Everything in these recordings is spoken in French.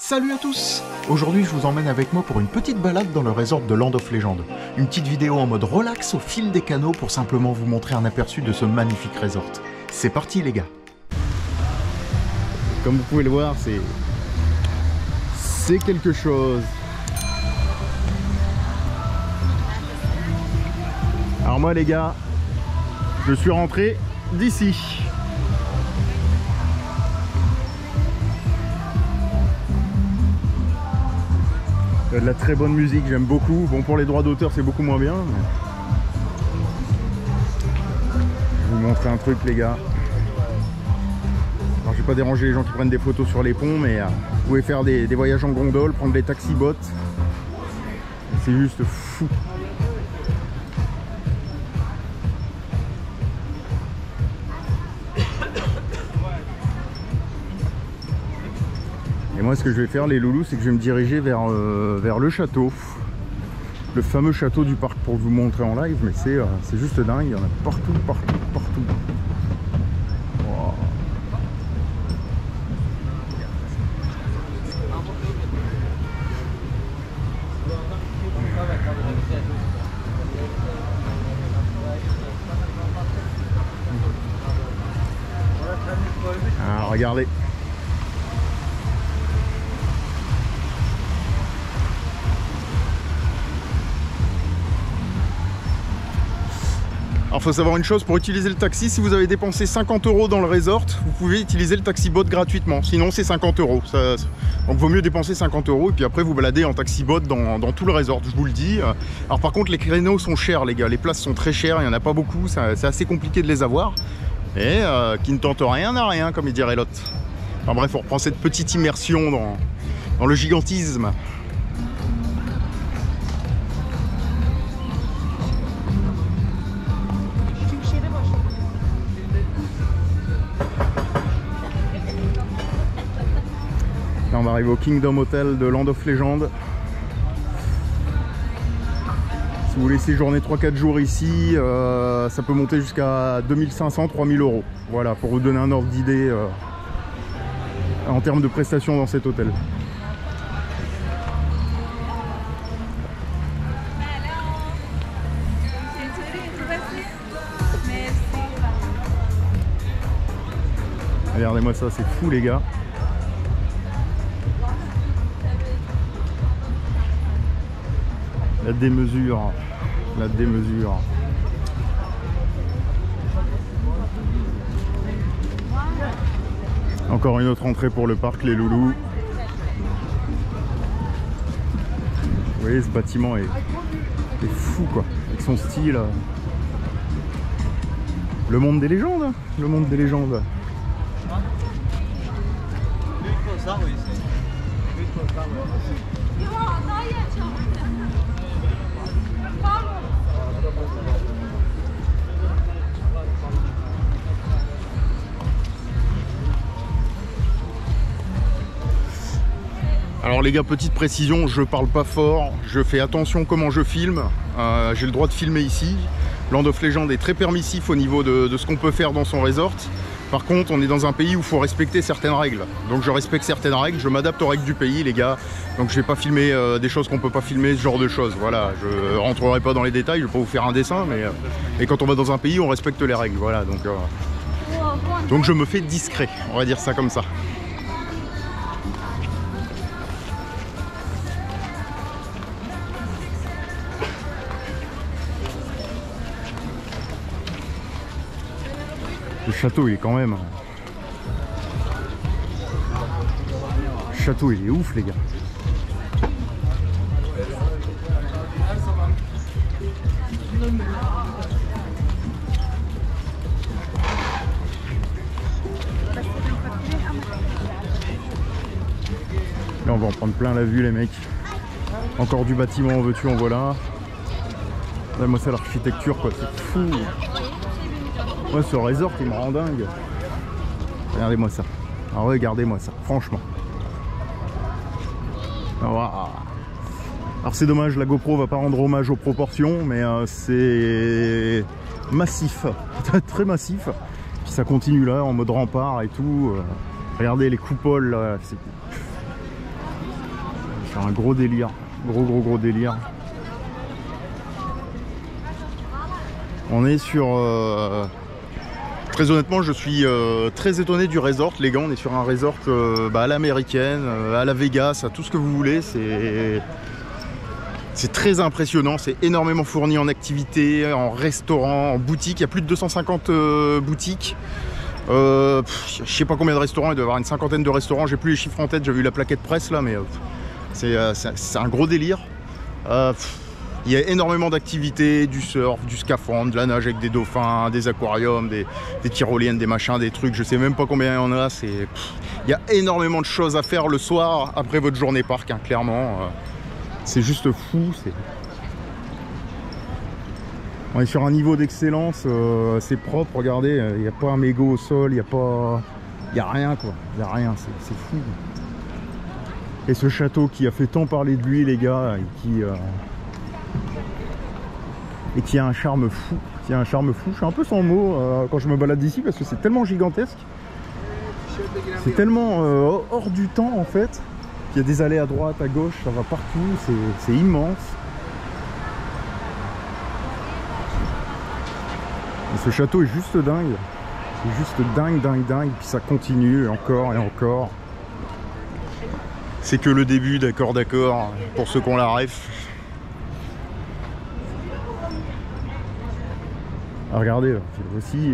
Salut à tous! Aujourd'hui je vous emmène avec moi pour une petite balade dans le resort de Land of Legend. Une petite vidéo en mode relax au fil des canaux pour simplement vous montrer un aperçu de ce magnifique resort. C'est parti les gars! Comme vous pouvez le voir, c'est quelque chose. Alors moi les gars, je suis rentré d'ici. Il y a de la très bonne musique, j'aime beaucoup. Bon, pour les droits d'auteur c'est beaucoup moins bien, mais... Je vais vous montrer un truc les gars. Alors je vais pas déranger les gens qui prennent des photos sur les ponts, mais vous pouvez faire des voyages en gondole, prendre des taxi-bots. C'est juste fou. Et moi ce que je vais faire les loulous, c'est que je vais me diriger vers le château. Le fameux château du parc pour vous montrer en live, mais c'est juste dingue, il y en a partout, partout, partout. Wow. Ah, regardez. Alors faut savoir une chose, pour utiliser le taxi, si vous avez dépensé 50 € dans le resort, vous pouvez utiliser le taxi bot gratuitement, sinon c'est 50 €. Donc vaut mieux dépenser 50 € et puis après vous baladez en taxi bot dans tout le resort, je vous le dis. Alors par contre les créneaux sont chers les gars, les places sont très chères, il n'y en a pas beaucoup, c'est assez compliqué de les avoir. Et qui ne tente rien n'a rien, comme il dirait l'autre. Enfin bref, on reprend cette petite immersion dans le gigantisme. Là, on va arriver au Kingdom Hotel de Land of Legend. Si vous laissez séjourner 3-4 jours ici, ça peut monter jusqu'à 2500-3000 €. Voilà, pour vous donner un ordre d'idée en termes de prestations dans cet hôtel. Regardez-moi ça, c'est fou les gars. La démesure, la démesure. Encore une autre entrée pour le parc, les loulous. Vous voyez, ce bâtiment est fou quoi, avec son style. Le monde des légendes, le monde des légendes. Alors les gars, petite précision, je parle pas fort, je fais attention comment je filme, j'ai le droit de filmer ici. Land of Legend est très permissif au niveau de ce qu'on peut faire dans son resort. Par contre, on est dans un pays où il faut respecter certaines règles. Donc je respecte certaines règles, je m'adapte aux règles du pays les gars. Donc je vais pas filmer des choses qu'on peut pas filmer, ce genre de choses. Voilà, je rentrerai pas dans les détails, je vais pas vous faire un dessin, mais quand on va dans un pays, on respecte les règles. Voilà, donc je me fais discret, on va dire ça comme ça. Le château il est quand même... Le château il est ouf les gars. Là on va en prendre plein la vue les mecs. Encore du bâtiment en veux-tu en voilà. Là moi c'est l'architecture quoi, c'est fou. Moi ce resort il me rend dingue. Regardez-moi ça. Ah, regardez-moi ça, franchement. Wow. Alors c'est dommage, la GoPro va pas rendre hommage aux proportions, mais c'est massif, très massif. Puis ça continue là en mode rempart et tout. Regardez les coupoles là, C'est un gros délire, gros délire. On est sur... Très honnêtement, je suis très étonné du resort, les gars. On est sur un resort à l'américaine, à la Vegas, à tout ce que vous voulez. C'est très impressionnant, c'est énormément fourni en activités, en restaurants, en boutiques. Il y a plus de 250 boutiques. Je sais pas combien de restaurants, il doit y avoir une cinquantaine de restaurants. J'ai plus les chiffres en tête, j'ai vu la plaquette presse là, mais c'est un gros délire. Il y a énormément d'activités, du surf, du scaphandre, de la nage avec des dauphins, des aquariums, des tyroliennes, des machins, des trucs. Je sais même pas combien il y en a. Il y a énormément de choses à faire le soir après votre journée parc, hein, clairement. C'est juste fou. On est sur un niveau d'excellence, c'est propre, regardez, il n'y a pas un mégot au sol, il n'y a rien quoi, il n'y a rien, c'est fou. Et ce château qui a fait tant parler de lui les gars, et qui a un charme fou, je suis un peu sans mots quand je me balade ici parce que c'est tellement gigantesque, c'est tellement hors du temps en fait. Il y a des allées à droite, à gauche, ça va partout, c'est immense. Et ce château est juste dingue. C'est juste dingue. Puis ça continue et encore et encore. C'est que le début, d'accord, pour ceux qui ont la ref. Ah, regardez, là, aussi.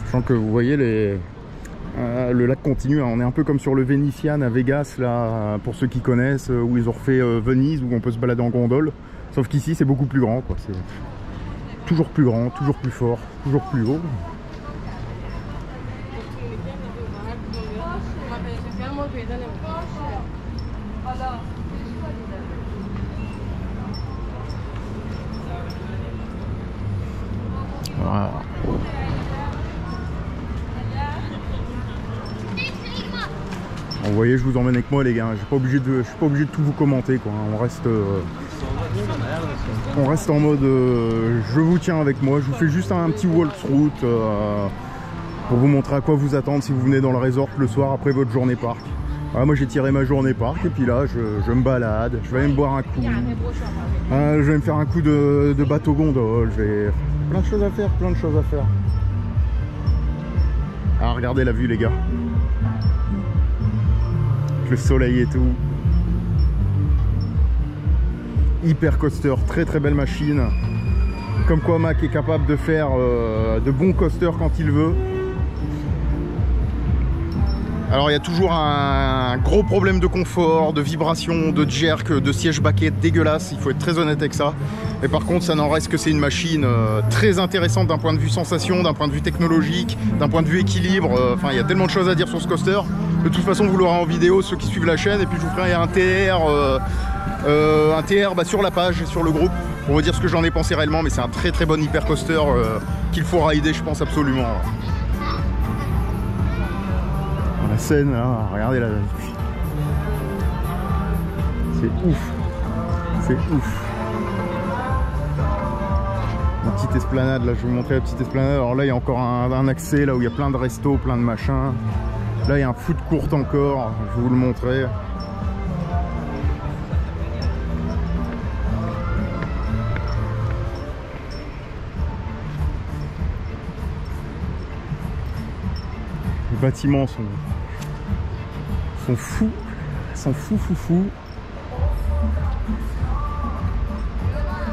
Sachant que vous voyez le lac continue, on est un peu comme sur le Venetian à Vegas là, pour ceux qui connaissent, où ils ont refait Venise, où on peut se balader en gondole, sauf qu'ici c'est beaucoup plus grand quoi. C'est toujours plus grand, toujours plus fort, toujours plus haut. Voilà. Vous voyez, je vous emmène avec moi les gars, je suis pas obligé de tout vous commenter quoi. On reste en mode je vous tiens avec moi, je vous fais juste un petit walkthrough pour vous montrer à quoi vous attendre si vous venez dans le resort le soir après votre journée parc. Voilà, moi j'ai tiré ma journée parc et puis là je me balade, je vais aller me boire un coup, je vais me faire un coup de bateau gondole, plein de choses à faire, Ah, regardez la vue les gars. Le soleil et tout. Hyper coaster, très belle machine. Comme quoi Mac est capable de faire de bons coasters quand il veut. Alors il y a toujours un gros problème de confort, de vibration, de jerk, de siège baquette dégueulasse, il faut être très honnête avec ça. Et par contre ça n'en reste que c'est une machine très intéressante d'un point de vue sensation, d'un point de vue technologique, d'un point de vue équilibre. Enfin il y a tellement de choses à dire sur ce coaster. De toute façon vous l'aurez en vidéo ceux qui suivent la chaîne, et puis je vous ferai un TR sur la page, sur le groupe, pour vous dire ce que j'en ai pensé réellement. Mais c'est un très bon hyper coaster qu'il faut rider je pense absolument. La scène là, regardez là. C'est ouf. La petite esplanade là, je vais vous montrer la petite esplanade. Alors là il y a encore un accès là où il y a plein de restos, plein de machins. Là il y a un foot court encore, je vais vous le montrer. Les bâtiments sont fous, fous.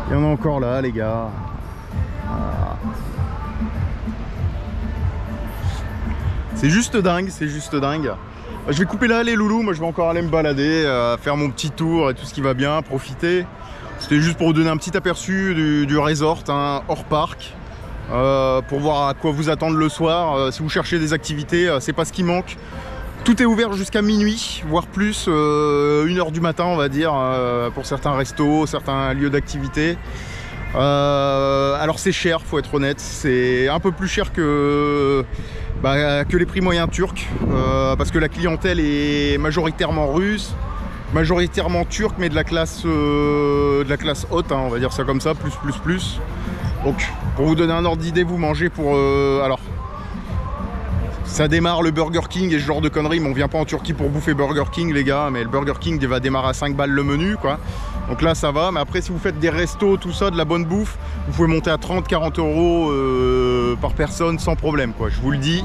Il y en a encore là les gars. Ah. C'est juste dingue, Je vais couper là les loulous, moi je vais encore aller me balader, faire mon petit tour et tout ce qui va bien, profiter. C'était juste pour vous donner un petit aperçu du resort, hein, hors parc. Pour voir à quoi vous attendre le soir. Si vous cherchez des activités, c'est pas ce qui manque. Tout est ouvert jusqu'à minuit, voire plus, 1h du matin on va dire, pour certains restos, certains lieux d'activité. Alors c'est cher, faut être honnête, c'est un peu plus cher que les prix moyens turcs, parce que la clientèle est majoritairement russe, majoritairement turque, mais de la classe haute, hein, on va dire ça comme ça, plus. Donc pour vous donner un ordre d'idée, vous mangez pour alors Ça démarre le Burger King et ce genre de conneries, mais on vient pas en Turquie pour bouffer Burger King les gars, mais le Burger King va démarrer à 5 balles le menu quoi. Donc là ça va, mais après si vous faites des restos, tout ça, de la bonne bouffe, vous pouvez monter à 30-40 € par personne sans problème quoi, je vous le dis.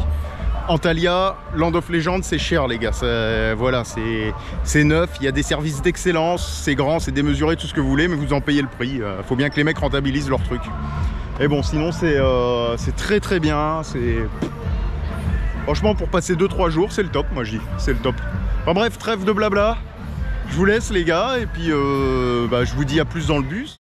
Antalya, Land of Legend, c'est cher les gars, voilà, c'est neuf, il y a des services d'excellence, c'est grand, c'est démesuré, tout ce que vous voulez, mais vous en payez le prix. Faut bien que les mecs rentabilisent leur truc. Et bon, sinon c'est très très bien, franchement pour passer 2-3 jours, c'est le top, moi je dis, c'est le top. Enfin bref, trêve de blabla, je vous laisse les gars, et puis je vous dis à plus dans le bus.